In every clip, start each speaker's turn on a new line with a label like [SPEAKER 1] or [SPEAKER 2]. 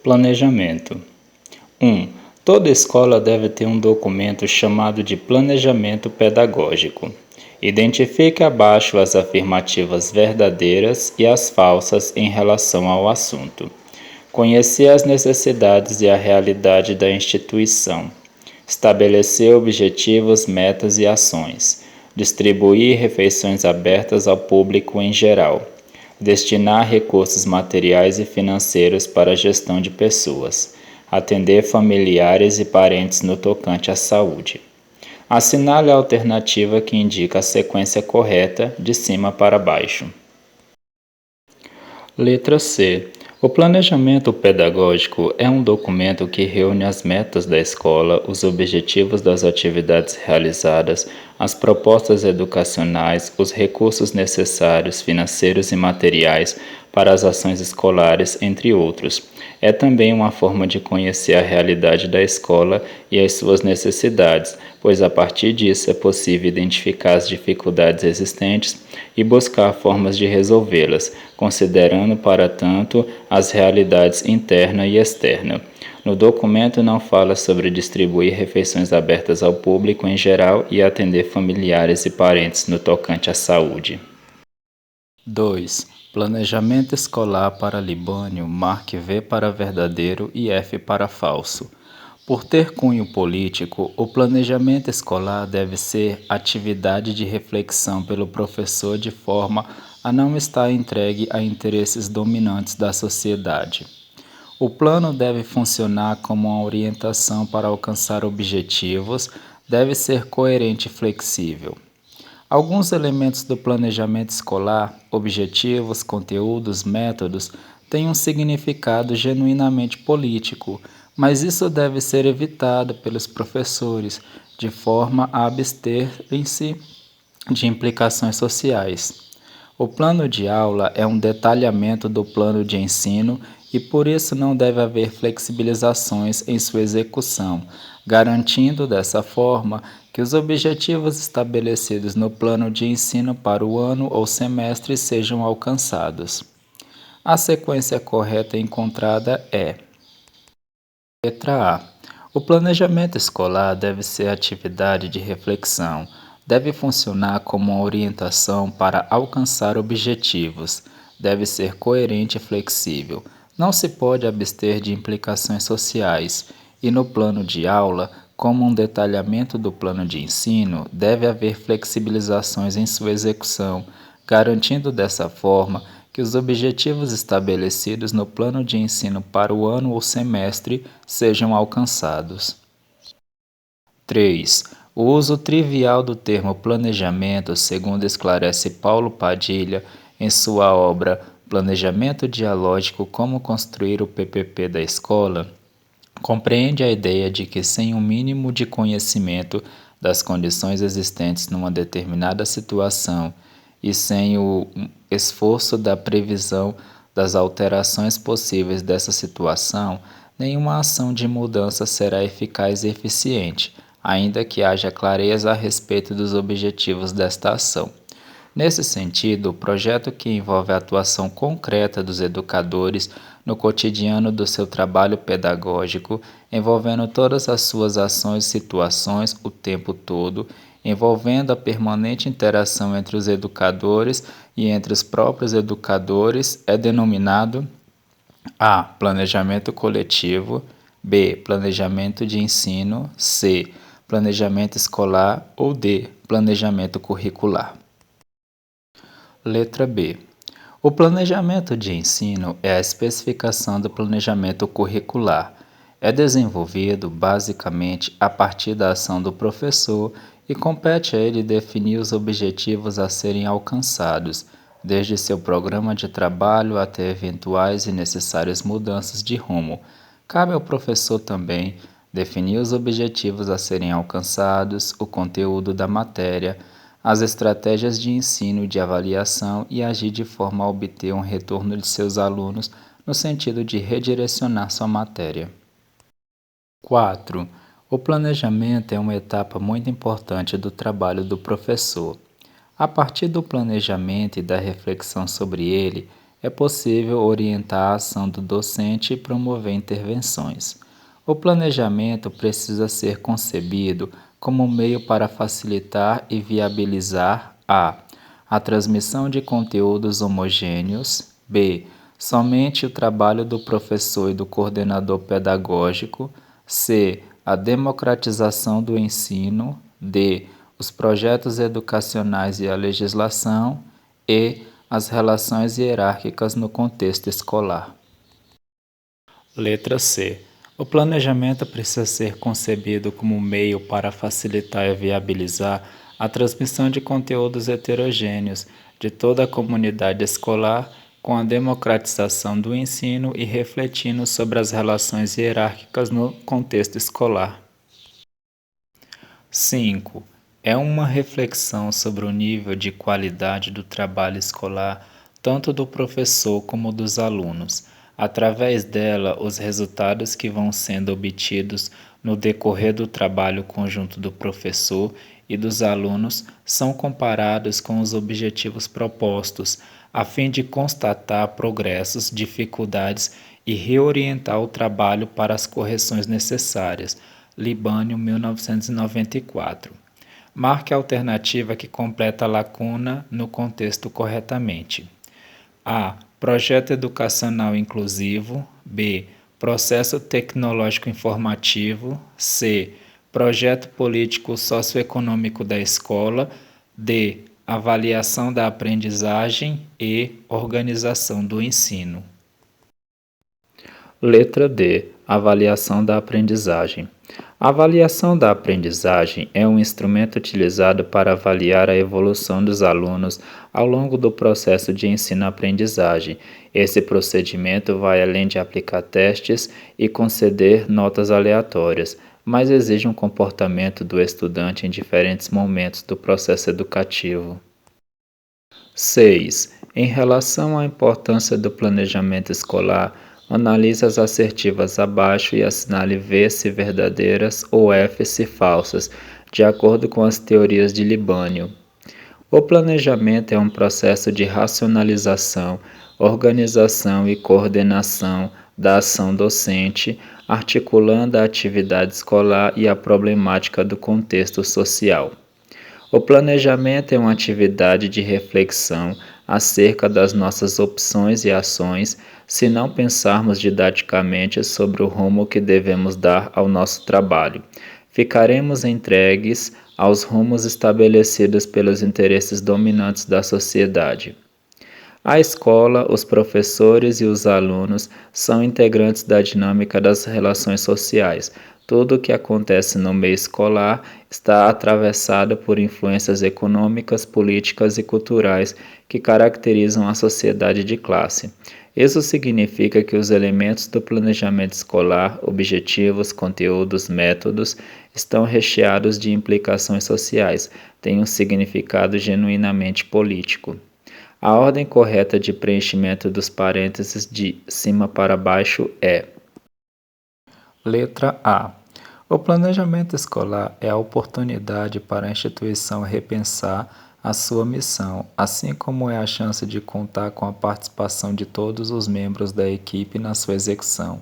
[SPEAKER 1] Planejamento. 1. Toda escola deve ter um documento chamado de Planejamento Pedagógico. Identifique abaixo as afirmativas verdadeiras e as falsas em relação ao assunto. Conhecer as necessidades e a realidade da instituição. Estabelecer objetivos, metas e ações. Distribuir refeições abertas ao público em geral. Destinar recursos materiais e financeiros para a gestão de pessoas. Atender familiares e parentes no tocante à saúde. Assinale a alternativa que indica a sequência correta, de cima para baixo. Letra C. O planejamento pedagógico é um documento que reúne as metas da escola, os objetivos das atividades realizadas, as propostas educacionais, os recursos necessários, financeiros e materiais para as ações escolares, entre outros. É também uma forma de conhecer a realidade da escola e as suas necessidades, pois a partir disso é possível identificar as dificuldades existentes e buscar formas de resolvê-las, considerando, para tanto, as realidades interna e externa. No documento não fala sobre distribuir refeições abertas ao público em geral e atender familiares e parentes no tocante à saúde. 2. Planejamento escolar para Libânio, marque V para verdadeiro e F para falso. Por ter cunho político, o planejamento escolar deve ser atividade de reflexão pelo professor de forma a não estar entregue a interesses dominantes da sociedade. O plano deve funcionar como uma orientação para alcançar objetivos, deve ser coerente e flexível. Alguns elementos do planejamento escolar, objetivos, conteúdos, métodos, têm um significado genuinamente político, mas isso deve ser evitado pelos professores, de forma a abster-se de implicações sociais. O plano de aula é um detalhamento do plano de ensino e por isso não deve haver flexibilizações em sua execução, garantindo dessa forma que os objetivos estabelecidos no plano de ensino para o ano ou semestre sejam alcançados. A sequência correta encontrada é: letra A. O planejamento escolar deve ser atividade de reflexão, deve funcionar como uma orientação para alcançar objetivos, deve ser coerente e flexível, não se pode abster de implicações sociais, e no plano de aula, como um detalhamento do plano de ensino, deve haver flexibilizações em sua execução, garantindo dessa forma que os objetivos estabelecidos no plano de ensino para o ano ou semestre sejam alcançados. 3. O uso trivial do termo planejamento, segundo esclarece Paulo Padilha em sua obra Planejamento Dialógico: Como Construir o PPP da Escola, compreende a ideia de que, sem um mínimo de conhecimento das condições existentes numa determinada situação e sem o esforço da previsão das alterações possíveis dessa situação, nenhuma ação de mudança será eficaz e eficiente, ainda que haja clareza a respeito dos objetivos desta ação. Nesse sentido, o projeto que envolve a atuação concreta dos educadores no cotidiano do seu trabalho pedagógico, envolvendo todas as suas ações e situações o tempo todo, envolvendo a permanente interação entre os educadores e entre os próprios educadores, é denominado A. Planejamento coletivo, B. Planejamento de ensino, C. Planejamento escolar ou D. Planejamento curricular. Letra B. O planejamento de ensino é a especificação do planejamento curricular. É desenvolvido, basicamente, a partir da ação do professor e compete a ele definir os objetivos a serem alcançados, desde seu programa de trabalho até eventuais e necessárias mudanças de rumo. Cabe ao professor também definir os objetivos a serem alcançados, o conteúdo da matéria, as estratégias de ensino e de avaliação e agir de forma a obter um retorno de seus alunos no sentido de redirecionar sua matéria. 4. O planejamento é uma etapa muito importante do trabalho do professor. A partir do planejamento e da reflexão sobre ele, é possível orientar a ação do docente e promover intervenções. O planejamento precisa ser concebido como um meio para facilitar e viabilizar a transmissão de conteúdos homogêneos, b. somente o trabalho do professor e do coordenador pedagógico, c. a democratização do ensino, d. os projetos educacionais e a legislação, e as relações hierárquicas no contexto escolar. Letra C. O planejamento precisa ser concebido como um meio para facilitar e viabilizar a transmissão de conteúdos heterogêneos de toda a comunidade escolar, com a democratização do ensino e refletindo sobre as relações hierárquicas no contexto escolar. 5. É uma reflexão sobre o nível de qualidade do trabalho escolar, tanto do professor como dos alunos. Através dela, os resultados que vão sendo obtidos no decorrer do trabalho conjunto do professor e dos alunos são comparados com os objetivos propostos, a fim de constatar progressos, dificuldades e reorientar o trabalho para as correções necessárias. Libânio, 1994. Marque a alternativa que completa a lacuna no contexto corretamente. A. Projeto educacional inclusivo. B. Processo tecnológico informativo. C. Projeto político socioeconômico da escola. D. Avaliação da aprendizagem. E. Organização do ensino. Letra D. Avaliação da aprendizagem. A avaliação da aprendizagem é um instrumento utilizado para avaliar a evolução dos alunos ao longo do processo de ensino-aprendizagem. Esse procedimento vai além de aplicar testes e conceder notas aleatórias, mas exige um comportamento do estudante em diferentes momentos do processo educativo. 6. Em relação à importância do planejamento escolar, analise as assertivas abaixo e assinale V se verdadeiras ou F se falsas, de acordo com as teorias de Libânio. O planejamento é um processo de racionalização, organização e coordenação da ação docente, articulando a atividade escolar e a problemática do contexto social. O planejamento é uma atividade de reflexão acerca das nossas opções e ações, se não pensarmos didaticamente sobre o rumo que devemos dar ao nosso trabalho. Ficaremos entregues aos rumos estabelecidos pelos interesses dominantes da sociedade. A escola, os professores e os alunos são integrantes da dinâmica das relações sociais. Tudo o que acontece no meio escolar está atravessado por influências econômicas, políticas e culturais que caracterizam a sociedade de classe. Isso significa que os elementos do planejamento escolar, objetivos, conteúdos, métodos, estão recheados de implicações sociais, têm um significado genuinamente político. A ordem correta de preenchimento dos parênteses de cima para baixo é: Letra A. O planejamento escolar é a oportunidade para a instituição repensar a sua missão, assim como é a chance de contar com a participação de todos os membros da equipe na sua execução.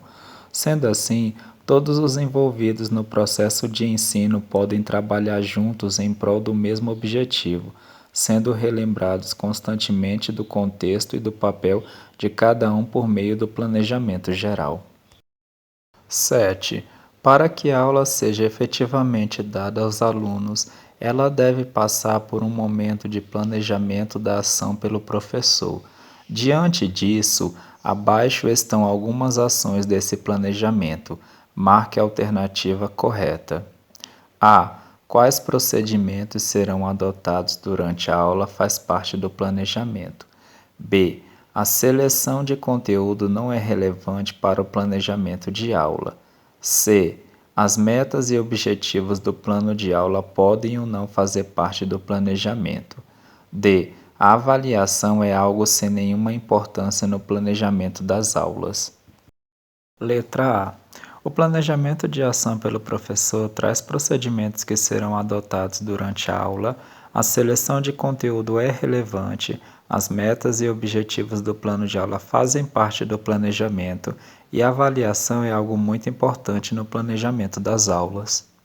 [SPEAKER 1] Sendo assim, todos os envolvidos no processo de ensino podem trabalhar juntos em prol do mesmo objetivo, sendo relembrados constantemente do contexto e do papel de cada um por meio do planejamento geral. 7. Para que a aula seja efetivamente dada aos alunos, ela deve passar por um momento de planejamento da ação pelo professor. Diante disso, abaixo estão algumas ações desse planejamento. Marque a alternativa correta. A. Quais procedimentos serão adotados durante a aula faz parte do planejamento. B. A seleção de conteúdo não é relevante para o planejamento de aula. C. As metas e objetivos do plano de aula podem ou não fazer parte do planejamento. D. A avaliação é algo sem nenhuma importância no planejamento das aulas. Letra A. O planejamento de ação pelo professor traz procedimentos que serão adotados durante a aula. A seleção de conteúdo é relevante As metas e objetivos do plano de aula fazem parte do planejamento e a avaliação é algo muito importante no planejamento das aulas.